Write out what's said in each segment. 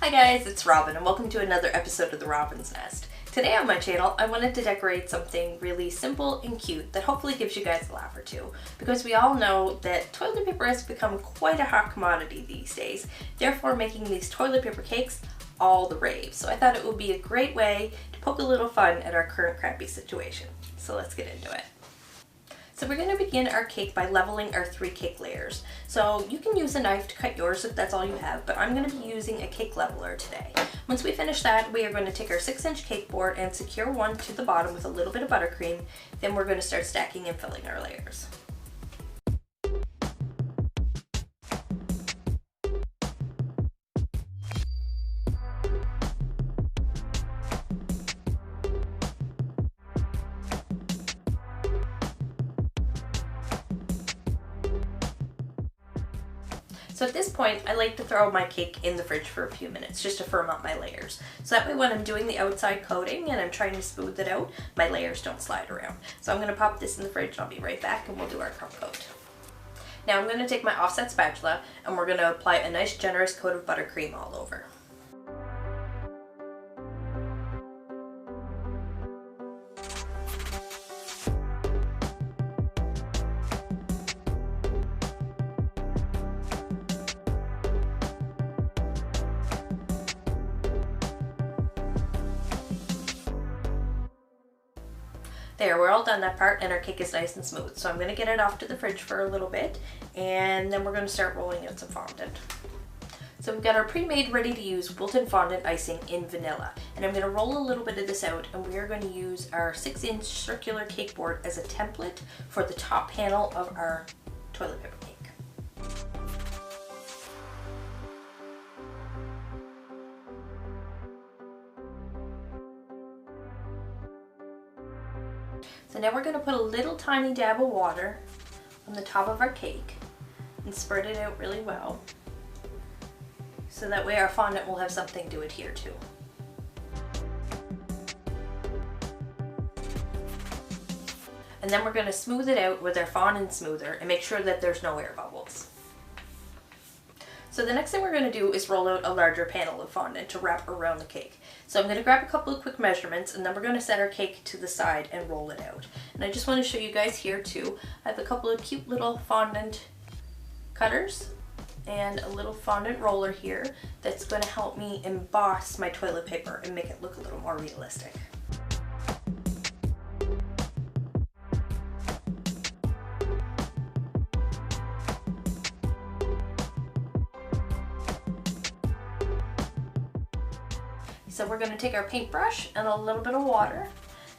Hi guys, it's Robin and welcome to another episode of The Robin's Nest. Today on my channel, I wanted to decorate something really simple and cute that hopefully gives you guys a laugh or two, because we all know that toilet paper has become quite a hot commodity these days, therefore making these toilet paper cakes all the rave. So I thought it would be a great way to poke a little fun at our current crappy situation. So let's get into it. So we're going to begin our cake by leveling our 3 cake layers. So you can use a knife to cut yours if that's all you have, but I'm going to be using a cake leveler today. Once we finish that, we are going to take our 6-inch cake board and secure one to the bottom with a little bit of buttercream. Then we're going to start stacking and filling our layers. So at this point, I like to throw my cake in the fridge for a few minutes just to firm up my layers. So that way when I'm doing the outside coating and I'm trying to smooth it out, my layers don't slide around. So I'm going to pop this in the fridge, I'll be right back, and we'll do our crumb coat. Now I'm going to take my offset spatula and we're going to apply a nice generous coat of buttercream all over. There, we're all done that part and our cake is nice and smooth. So I'm going to get it off to the fridge for a little bit and then we're going to start rolling out some fondant. So we've got our pre-made ready to use Wilton fondant icing in vanilla. And I'm going to roll a little bit of this out and we are going to use our 6-inch circular cake board as a template for the top panel of our toilet paper cake. So now we're going to put a little tiny dab of water on the top of our cake and spread it out really well, so that way our fondant will have something to adhere to. And then we're going to smooth it out with our fondant smoother and make sure that there's no air bubbles. So the next thing we're going to do is roll out a larger panel of fondant to wrap around the cake. So I'm going to grab a couple of quick measurements and then we're going to set our cake to the side and roll it out. And I just want to show you guys here too, I have a couple of cute little fondant cutters and a little fondant roller here that's going to help me emboss my toilet paper and make it look a little more realistic. So we're going to take our paintbrush and a little bit of water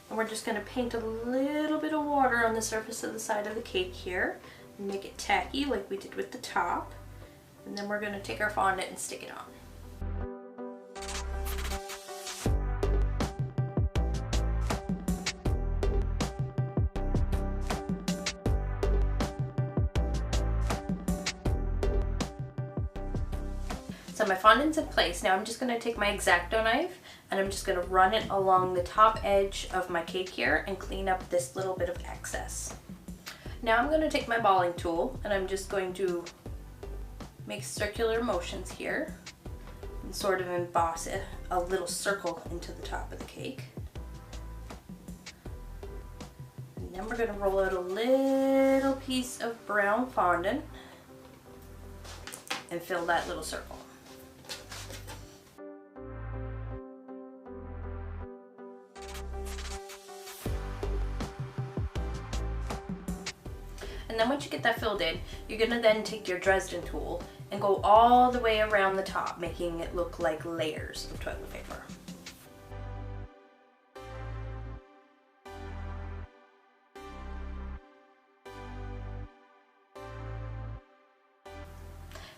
and we're just going to paint a little bit of water on the surface of the side of the cake here and make it tacky like we did with the top. And then we're going to take our fondant and stick it on. So my fondant's in place. Now I'm just going to take my X-Acto knife and I'm just going to run it along the top edge of my cake here and clean up this little bit of excess. Now I'm going to take my balling tool and I'm just going to make circular motions here and sort of emboss it, a little circle into the top of the cake. And then we're going to roll out a little piece of brown fondant and fill that little circle. And then once you get that filled in, you're going to then take your Dresden tool and go all the way around the top, making it look like layers of toilet paper.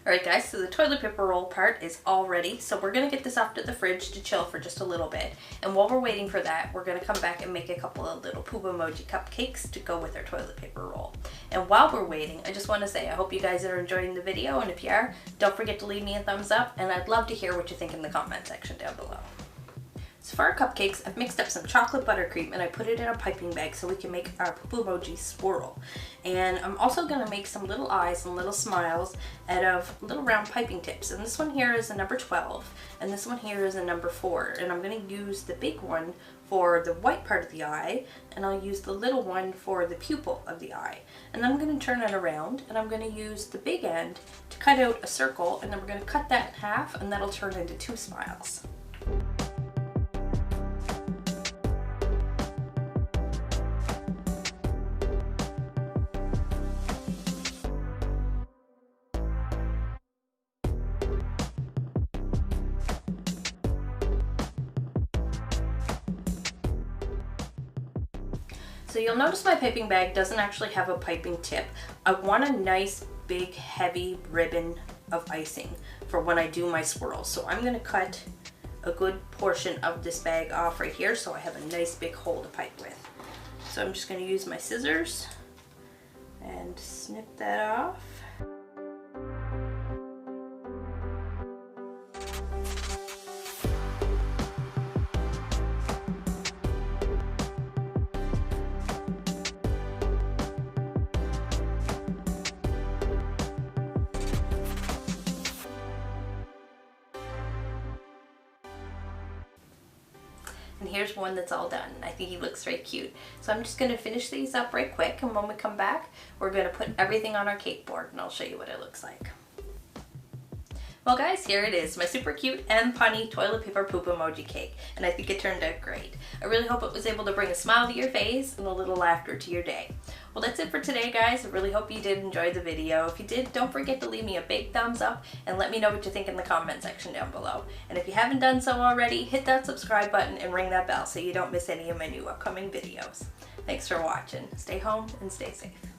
Alright guys, so the toilet paper roll part is all ready, so we're going to get this off to the fridge to chill for just a little bit. And while we're waiting for that, we're going to come back and make a couple of little poop emoji cupcakes to go with our toilet paper roll. And while we're waiting, I just want to say I hope you guys are enjoying the video, and if you are, don't forget to leave me a thumbs up, and I'd love to hear what you think in the comment section down below. So for our cupcakes, I've mixed up some chocolate buttercream and I put it in a piping bag so we can make our poo-poo emoji swirl. And I'm also gonna make some little eyes and little smiles out of little round piping tips. And this one here is a number 12, and this one here is a number 4. And I'm gonna use the big one for the white part of the eye, and I'll use the little one for the pupil of the eye. And then I'm gonna turn it around, and I'm gonna use the big end to cut out a circle, and then we're gonna cut that in half, and that'll turn into 2 smiles. So you'll notice my piping bag doesn't actually have a piping tip. I want a nice big heavy ribbon of icing for when I do my swirls. So I'm gonna cut a good portion of this bag off right here so I have a nice big hole to pipe with. So I'm just gonna use my scissors and snip that off. And here's one that's all done. I think he looks very cute. So I'm just gonna finish these up right quick, and when we come back, we're gonna put everything on our cake board and I'll show you what it looks like. Well guys, here it is, my super cute and punny toilet paper poop emoji cake, and I think it turned out great. I really hope it was able to bring a smile to your face and a little laughter to your day. Well, that's it for today, guys. I really hope you did enjoy the video. If you did, don't forget to leave me a big thumbs up and let me know what you think in the comment section down below. And if you haven't done so already, hit that subscribe button and ring that bell so you don't miss any of my new upcoming videos. Thanks for watching. Stay home and stay safe.